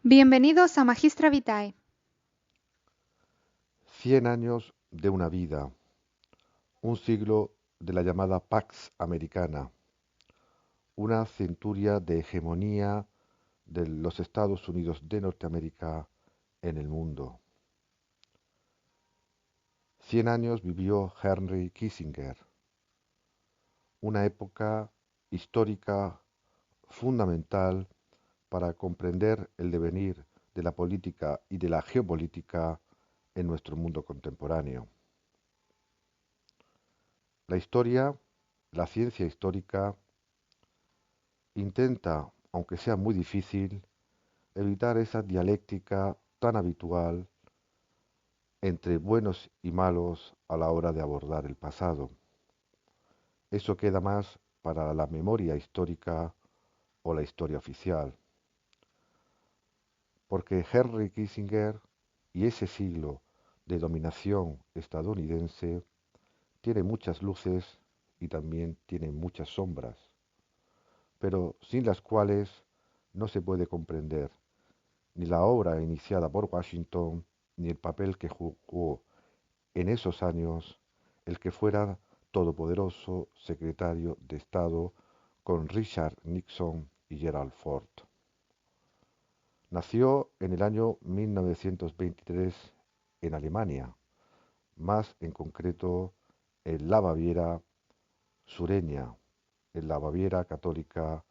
Bienvenidos a Magistra Vitae. 100 años de una vida, un siglo de la llamada Pax Americana, una centuria de hegemonía de los Estados Unidos de Norteamérica en el mundo. 100 años vivió Henry Kissinger, una época histórica fundamental para comprender el devenir de la política y de la geopolítica en nuestro mundo contemporáneo. La historia, la ciencia histórica, intenta, aunque sea muy difícil, evitar esa dialéctica tan habitual entre buenos y malos a la hora de abordar el pasado. Eso queda más para la memoria histórica o la historia oficial, porque Henry Kissinger y ese siglo de dominación estadounidense tiene muchas luces y también tiene muchas sombras, pero sin las cuales no se puede comprender ni la obra iniciada por Washington, ni el papel que jugó en esos años el que fuera todopoderoso secretario de Estado con Richard Nixon y Gerald Ford. Nació en el año 1923 en Alemania, más en concreto en la Baviera sureña, en la Baviera católica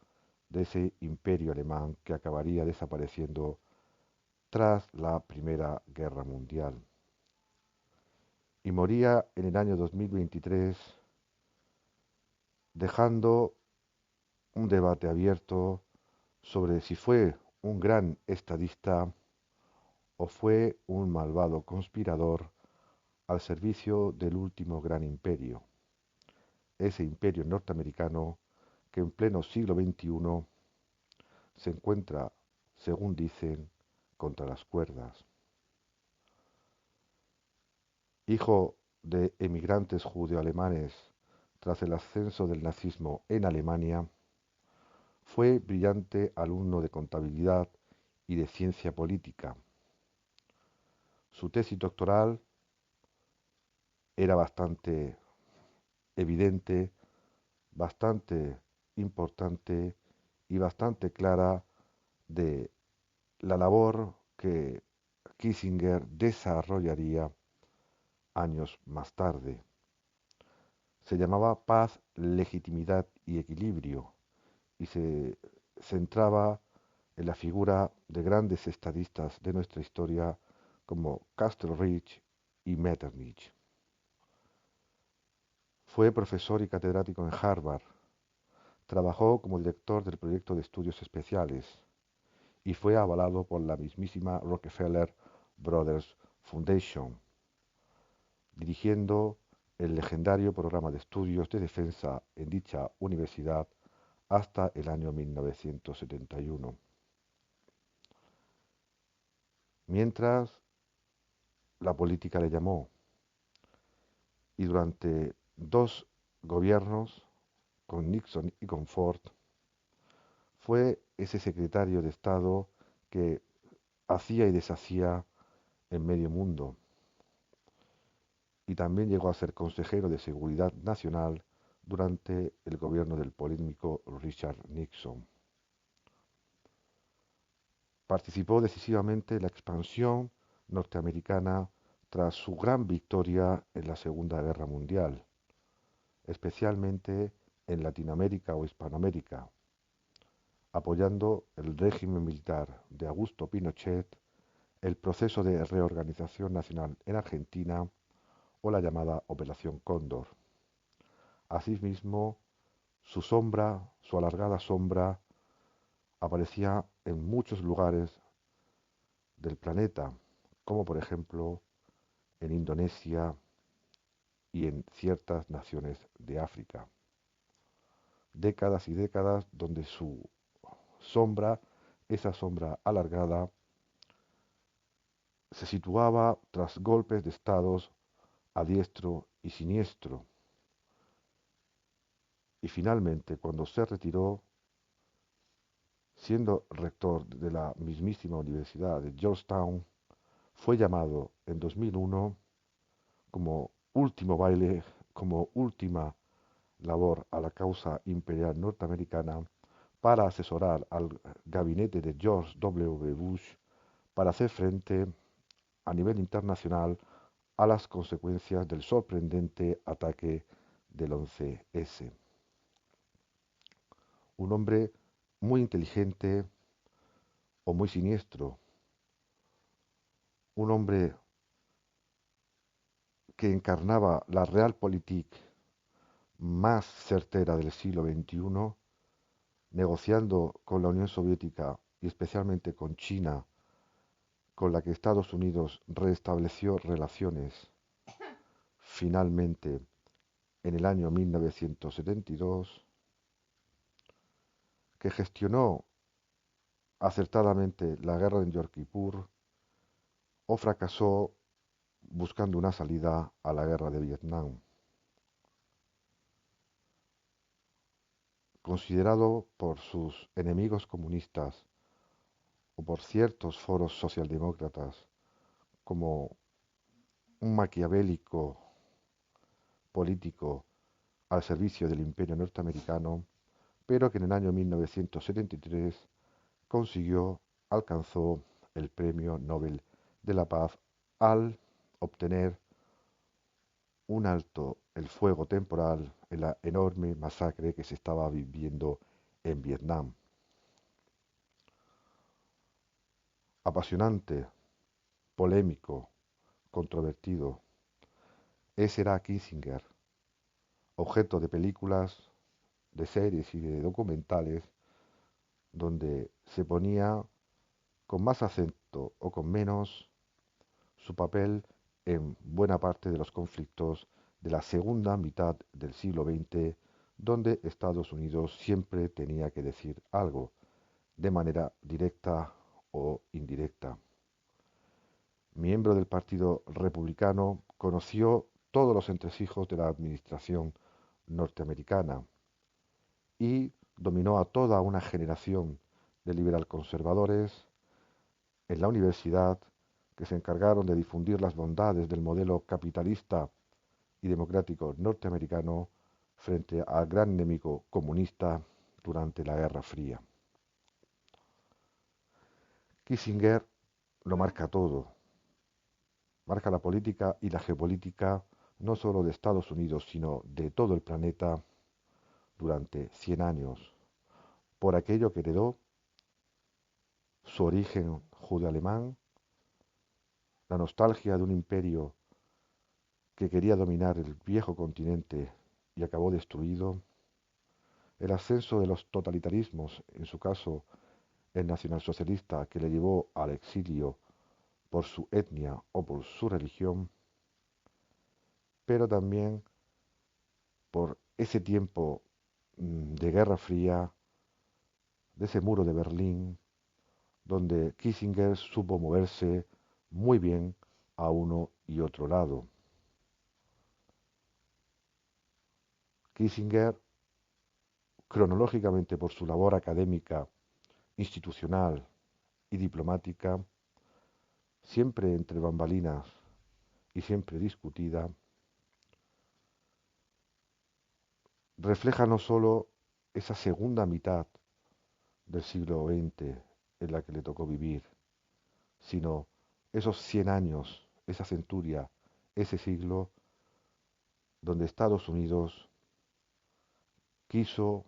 de ese imperio alemán que acabaría desapareciendo tras la Primera Guerra Mundial. Y moría en el año 2023 dejando un debate abierto sobre si fue un gran estadista o fue un malvado conspirador al servicio del último gran imperio, ese imperio norteamericano que en pleno siglo XXI se encuentra, según dicen, contra las cuerdas. Hijo de emigrantes judeo-alemanes tras el ascenso del nazismo en Alemania, fue brillante alumno de contabilidad y de ciencia política. Su tesis doctoral era bastante evidente, bastante importante y bastante clara de la labor que Kissinger desarrollaría años más tarde. Se llamaba Paz, Legitimidad y Equilibrio y se centraba en la figura de grandes estadistas de nuestra historia como Castlereagh y Metternich. Fue profesor y catedrático en Harvard, trabajó como director del proyecto de estudios especiales y fue avalado por la mismísima Rockefeller Brothers Foundation, dirigiendo el legendario programa de estudios de defensa en dicha universidad hasta el año 1971. Mientras la política le llamó y durante dos gobiernos, con Nixon y con Ford, fue ese secretario de Estado que hacía y deshacía en medio mundo y también llegó a ser consejero de Seguridad Nacional durante el gobierno del polémico Richard Nixon. Participó decisivamente en la expansión norteamericana tras su gran victoria en la Segunda Guerra Mundial, especialmente en Latinoamérica o Hispanoamérica, apoyando el régimen militar de Augusto Pinochet, el proceso de reorganización nacional en Argentina o la llamada Operación Cóndor. Asimismo, su sombra, su alargada sombra, aparecía en muchos lugares del planeta, como por ejemplo en Indonesia y en ciertas naciones de África. Décadas y décadas donde su sombra, esa sombra alargada, se situaba tras golpes de estados a diestro y siniestro. Y finalmente, cuando se retiró, siendo rector de la mismísima Universidad de Georgetown, fue llamado en 2001 como último baile, como última labor a la causa imperial norteamericana para asesorar al gabinete de George W. Bush para hacer frente a nivel internacional a las consecuencias del sorprendente ataque del 11S. Un hombre muy inteligente o muy siniestro, un hombre que encarnaba la realpolitik más certera del siglo XXI, negociando con la Unión Soviética y especialmente con China, con la que Estados Unidos restableció relaciones finalmente en el año 1972, que gestionó acertadamente la guerra de Yom Kippur o fracasó buscando una salida a la guerra de Vietnam. Considerado por sus enemigos comunistas o por ciertos foros socialdemócratas como un maquiavélico político al servicio del imperio norteamericano, pero que en el año 1973 alcanzó el Premio Nobel de la Paz al obtener un alto el fuego temporal en la enorme masacre que se estaba viviendo en Vietnam. Apasionante, polémico, controvertido, ese era Kissinger, objeto de películas, de series y de documentales donde se ponía con más acento o con menos su papel en buena parte de los conflictos de la segunda mitad del siglo XX, donde Estados Unidos siempre tenía que decir algo, de manera directa o indirecta. Miembro del Partido Republicano, conoció todos los entresijos de la administración norteamericana y dominó a toda una generación de liberal conservadores en la universidad que se encargaron de difundir las bondades del modelo capitalista y democrático norteamericano frente al gran enemigo comunista durante la Guerra Fría. Kissinger lo marca todo, marca la política y la geopolítica no solo de Estados Unidos, sino de todo el planeta durante 100 años, por aquello que heredó su origen judeo-alemán, la nostalgia de un imperio que quería dominar el viejo continente y acabó destruido, el ascenso de los totalitarismos, en su caso el nacionalsocialista que le llevó al exilio por su etnia o por su religión, pero también por ese tiempo de Guerra Fría, de ese muro de Berlín, donde Kissinger supo moverse muy bien a uno y otro lado. Kissinger, cronológicamente por su labor académica, institucional y diplomática, siempre entre bambalinas y siempre discutida, refleja no solo esa segunda mitad del siglo XX en la que le tocó vivir, sino esos 100 años, esa centuria, ese siglo donde Estados Unidos quiso,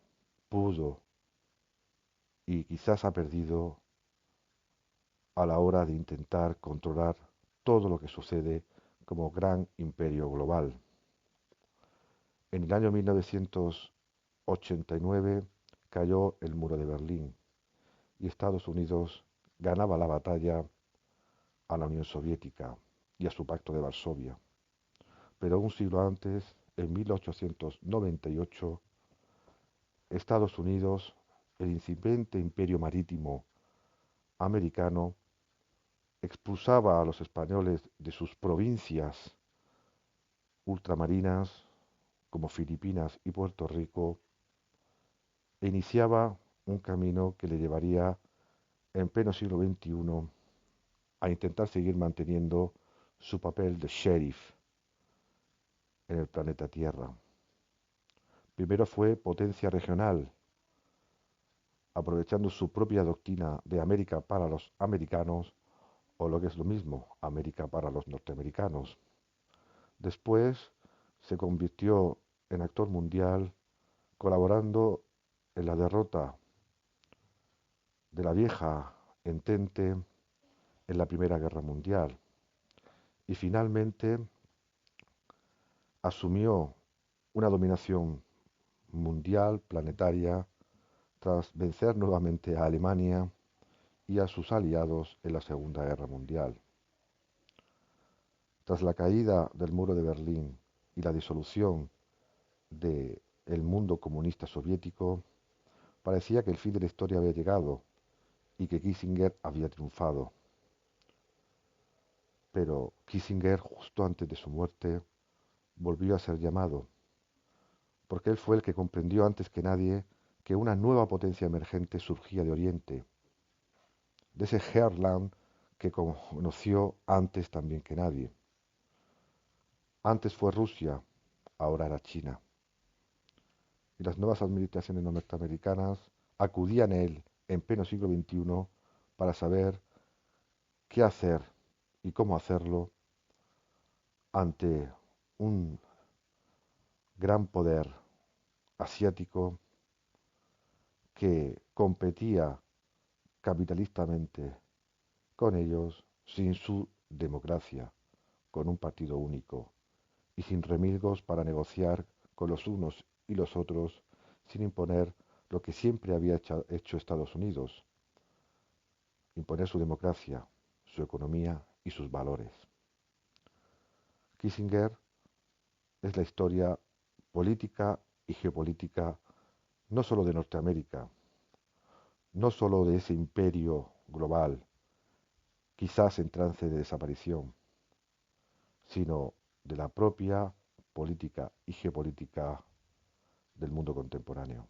pudo y quizás ha perdido a la hora de intentar controlar todo lo que sucede como gran imperio global. En el año 1989 cayó el muro de Berlín y Estados Unidos ganaba la batalla a la Unión Soviética y a su pacto de Varsovia. Pero un siglo antes, en 1898, Estados Unidos, el incipiente imperio marítimo americano, expulsaba a los españoles de sus provincias ultramarinas como Filipinas y Puerto Rico e iniciaba un camino que le llevaría en pleno siglo XXI a intentar seguir manteniendo su papel de sheriff en el planeta Tierra. Primero fue potencia regional, aprovechando su propia doctrina de América para los americanos, o lo que es lo mismo, América para los norteamericanos. Después se convirtió en actor mundial, colaborando en la derrota de la vieja entente en la Primera Guerra Mundial. Y finalmente asumió una dominación mundial, planetaria, tras vencer nuevamente a Alemania y a sus aliados en la Segunda Guerra Mundial. Tras la caída del muro de Berlín y la disolución del mundo comunista soviético, parecía que el fin de la historia había llegado y que Kissinger había triunfado. Pero Kissinger, justo antes de su muerte, volvió a ser llamado, porque él fue el que comprendió antes que nadie que una nueva potencia emergente surgía de Oriente, de ese Heartland que conoció antes también que nadie. Antes fue Rusia, ahora era China. Y las nuevas administraciones norteamericanas acudían a él en pleno siglo XXI para saber qué hacer y cómo hacerlo ante un gran poder asiático que competía capitalistamente con ellos sin su democracia, con un partido único y sin remilgos para negociar con los unos y los otros, sin imponer lo que siempre había hecho Estados Unidos, imponer su democracia, su economía y sus valores. Kissinger es la historia política y geopolítica no solo de Norteamérica, no solo de ese imperio global, quizás en trance de desaparición, sino de la propia política y geopolítica del mundo contemporáneo.